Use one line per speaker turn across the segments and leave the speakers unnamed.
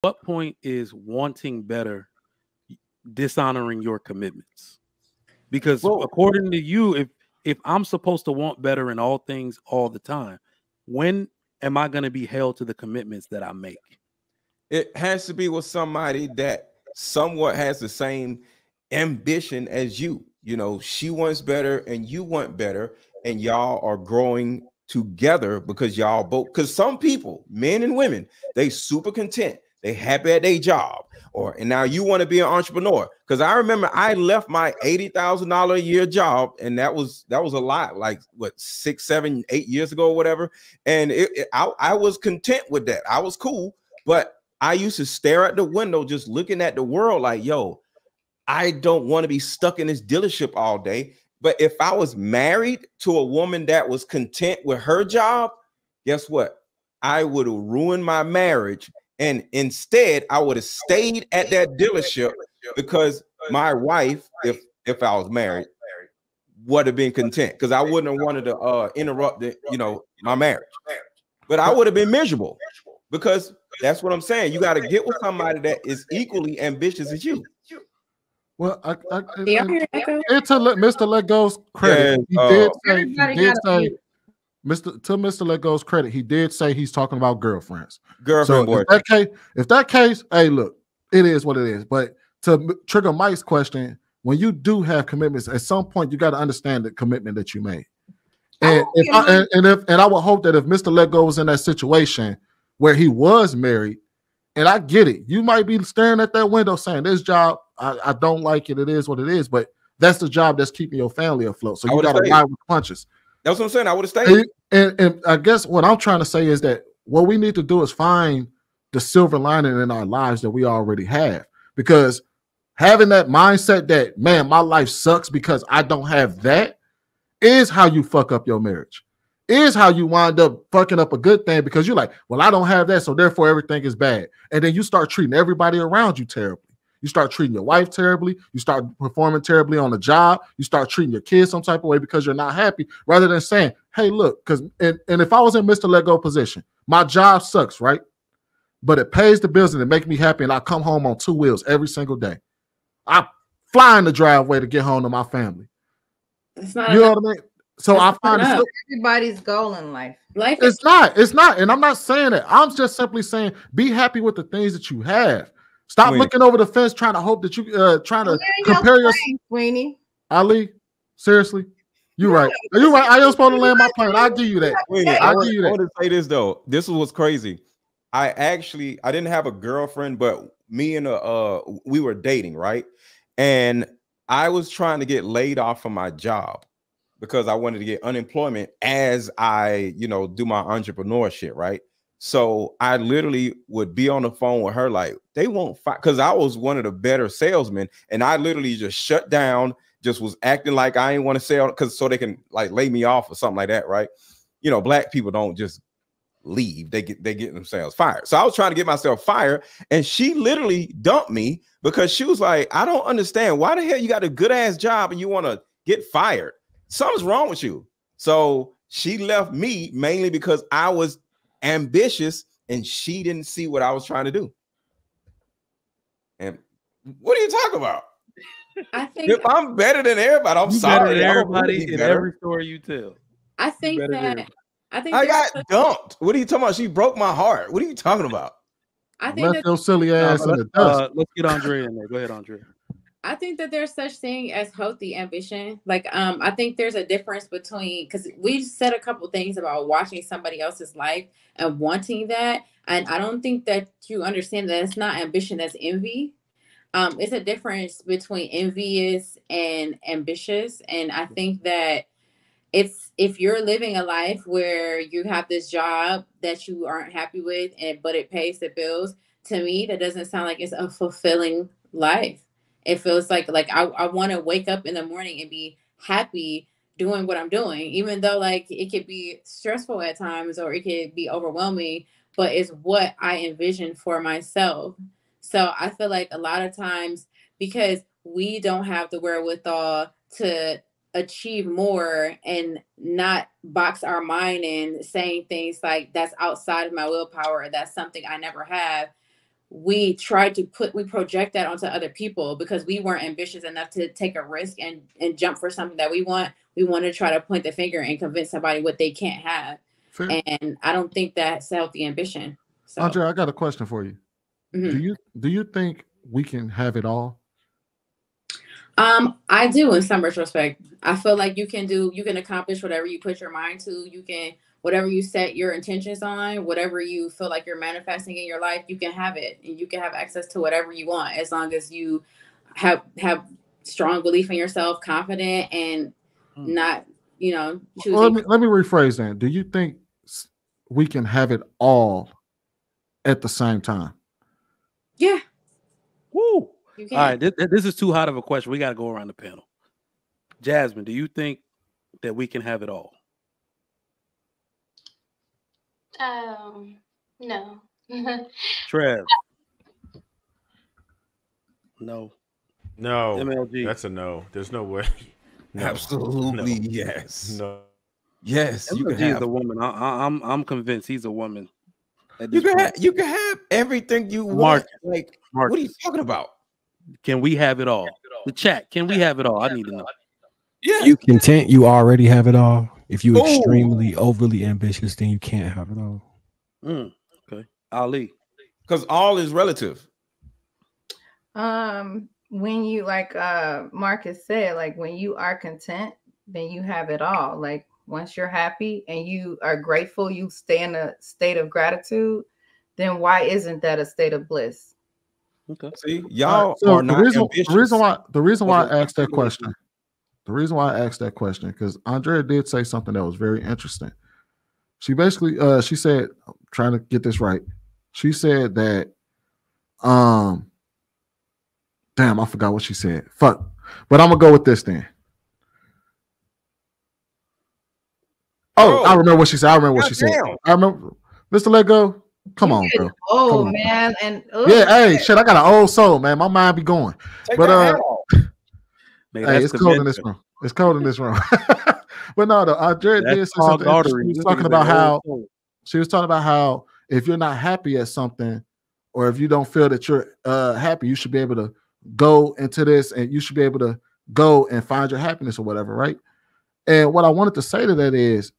what point is wanting better dishonoring your commitments? Because according to you, if I'm supposed to want better in all things all the time, when am I going to be held to the commitments that I make?
It has to be with somebody that somewhat has the same ambition as you. You know, she wants better and you want better, and y'all are growing together because y'all both, because some people, men and women, they super content, they happy at their job, and now you want to be an entrepreneur. Because I remember I left my $80,000 a year job, and that was a lot, like what, 6, 7, 8 years ago or whatever. And I was content with that. I was cool, but I used to stare at the window just looking at the world like, yo, I don't want to be stuck in this dealership all day. But if I was married to a woman that was content with her job, guess what? I would have ruined my marriage. And instead, I would have stayed at that dealership because my wife, if I was married, would have been content because I wouldn't have wanted to interrupt my marriage. But I would have been miserable because that's what I'm saying. You got to get with somebody that is equally ambitious as you.
Well, to Mr. LetGo's credit, he did say, Mr. LetGo's credit, he did say he's talking about girlfriends. So if that case, hey, look, it is what it is. But to trigger Mike's question, when you do have commitments, at some point you got to understand the commitment that you made. And I would hope that if Mr. LetGo was in that situation where he was married, and I get it, you might be staring at that window saying, this job, I don't like it. It is what it is, but that's the job that's keeping your family afloat. So you got to ride with punches.
That's what I'm saying. I would have stayed.
And I guess what I'm trying to say is that what we need to do is find the silver lining in our lives that we already have. Because having that mindset that, man, my life sucks because I don't have that is how you fuck up your marriage. Is how you wind up fucking up a good thing because you're like, well, I don't have that, so therefore everything is bad. And then you start treating everybody around you terribly. You start treating your wife terribly. You start performing terribly on the job. You start treating your kids some type of way because you're not happy, rather than saying, hey, look, because and if I was in Mr. LetGo position, my job sucks, right? But it pays the bills and it makes me happy, and I come home on 2 wheels every single day. I fly in the driveway to get home to my family.
It's not
you know what I mean? So I find
everybody's goal in life.
It's not. And I'm not saying that. I'm just simply saying be happy with the things that you have. Stop looking over the fence trying to hope that you trying to compare your
Sweeney.
Ali, seriously. You're right. You're right. I am supposed to land my plane. I'll give you that.
I want to say this though. This is what's crazy. I didn't have a girlfriend, but me and we were dating, right? And I was trying to get laid off from my job because I wanted to get unemployment as I, do my entrepreneurship, right? So I literally would be on the phone with her like, they won't fight, because I was one of the better salesmen, and I literally just shut down, just was acting like I didn't want to sell so they can like lay me off or something like that, right? Black people don't just leave, they get themselves fired. So I was trying to get myself fired, and she literally dumped me because she was like, I don't understand, why the hell you got a good ass job and you want to get fired? Something's wrong with you. So she left me mainly because I was ambitious and she didn't see what I was trying to do. And what are you talking about?
I think
if I'm better than everybody, I'm sorry.
Better than everybody in every story you tell.
I think
I got dumped. What are you talking about? She broke my heart. What are you talking about?
I think
left your silly ass in the dust.
Let's get Aundrea in there. Go ahead, Aundrea.
I think that there's such thing as healthy ambition. Like, I think there's a difference between, because we've said a couple things about watching somebody else's life and wanting that. And I don't think that you understand that it's not ambition, that's envy. It's a difference between envious and ambitious. And I think that if you're living a life where you have this job that you aren't happy with, but it pays the bills, to me, that doesn't sound like it's a fulfilling life. It feels like I want to wake up in the morning and be happy doing what I'm doing, even though like it could be stressful at times or it could be overwhelming, but it's what I envision for myself. So I feel like a lot of times, because we don't have the wherewithal to achieve more and not box our mind in saying things like that's outside of my willpower, or that's something I never have, we project that onto other people because we weren't ambitious enough to take a risk and jump for something that we want. We want to try to point the finger and convince somebody what they can't have. Fair. And I don't think that's healthy ambition. So,
Aundrea, I got a question for you. Mm-hmm. Do you think we can have it all?
I do in some retrospect. I feel like you can accomplish whatever you put your mind to. You can, whatever you set your intentions on, whatever you feel like you're manifesting in your life, you can have it, and you can have access to whatever you want as long as you have strong belief in yourself, confident, and not, choosing.
Well, let me rephrase that. Do you think we can have it all at the same time?
Yeah.
Woo. All right, this is too hot of a question. We got to go around the panel. Jasmine, do you think that we can have it all?
No.
Trev. No.
No.
MLG.
That's a no. There's no way.
No. Absolutely, no. Yes.
No.
Yes.
MLG is a woman. I'm convinced he's a woman.
You can have everything you want. Marcus. What are you talking about?
Can we have it all? The chat. Can we have it all? I need to know.
Yeah.
You content you already have it all. If you extremely overly ambitious, then you can't have it all.
Okay. Ali.
Because all is relative.
When you, like Marcus said, like when you are content, then you have it all. Like once you're happy and you are grateful, you stay in a state of gratitude, then why isn't that a state of bliss?
Okay. See, y'all are not ambitious.
The reason why I asked that question. The reason why I asked that question, because Aundrea did say something that was very interesting. She basically she said, I'm trying to get this right. She said that damn, I forgot what she said. Fuck. But I'm gonna go with this then. Oh, I remember what she said. I remember Mr. LetGo. Come on, bro.
Oh man, and
hey, shit, I got an old soul, man. My mind be going. But hey, it's cold in this room. It's cold in this room. But no, Aundrea did say something. She was talking about how if you're not happy at something, or if you don't feel that you're happy, you should be able to go into this, and you should be able to go and find your happiness or whatever, right? And what I wanted to say to that is,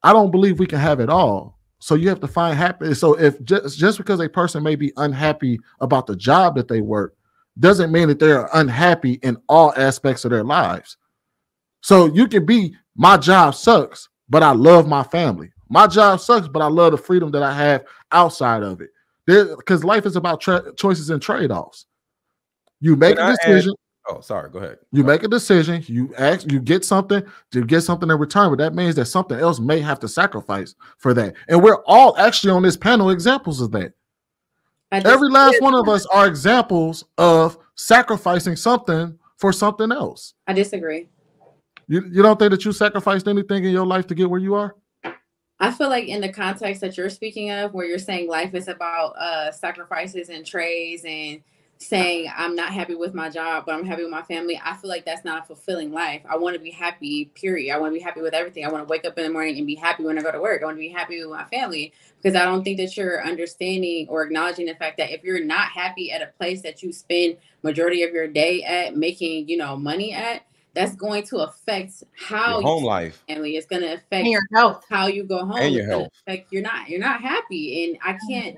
I don't believe we can have it all. So you have to find happiness. So if just because a person may be unhappy about the job that they work, doesn't mean that they're unhappy in all aspects of their lives. So you can be, my job sucks, but I love my family. My job sucks, but I love the freedom that I have outside of it. Because life is about choices and trade-offs. You make a decision.
Oh, sorry. Go ahead.
You make a decision. You get something in return, but that means that something else may have to sacrifice for that. And we're all actually on this panel examples of that. Every last one of us are examples of sacrificing something for something else.
I disagree.
You don't think that you sacrificed anything in your life to get where you are?
I feel like in the context that you're speaking of, where you're saying life is about sacrifices and trades and saying I'm not happy with my job, but I'm happy with my family, I feel like that's not a fulfilling life. I want to be happy, period. I want to be happy with everything. I want to wake up in the morning and be happy when I go to work. I want to be happy with my family, because I don't think that you're understanding or acknowledging the fact that if you're not happy at a place that you spend majority of your day at, making, money at, that's going to affect how
your home life.
Family. It's going to affect
your health,
how you go home,
and your health.
Like you're not happy, and I can't.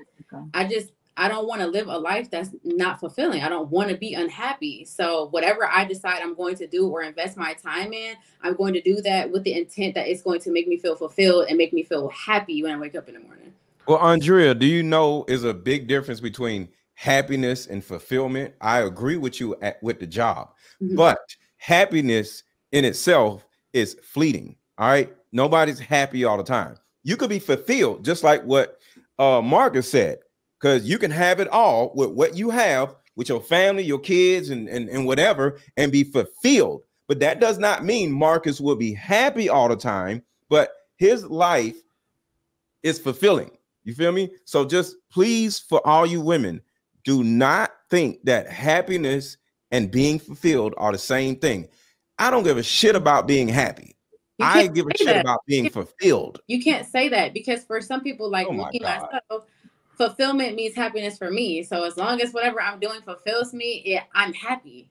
I don't want to live a life that's not fulfilling. I don't want to be unhappy. So whatever I decide I'm going to do or invest my time in, I'm going to do that with the intent that it's going to make me feel fulfilled and make me feel happy when I wake up in the morning.
Well, Aundrea, do you know is a big difference between happiness and fulfillment? I agree with you with the job, but happiness in itself is fleeting. All right. Nobody's happy all the time. You could be fulfilled, just like what Marcus said, because you can have it all with what you have with your family, your kids, and whatever, and be fulfilled. But that does not mean Marcus will be happy all the time, but his life is fulfilling. You feel me? So just please, for all you women, do not think that happiness and being fulfilled are the same thing. I don't give a shit about being happy. I give a shit about being fulfilled.
You can't say that, because for some people, like me, myself, fulfillment means happiness for me. So as long as whatever I'm doing fulfills me, I'm happy.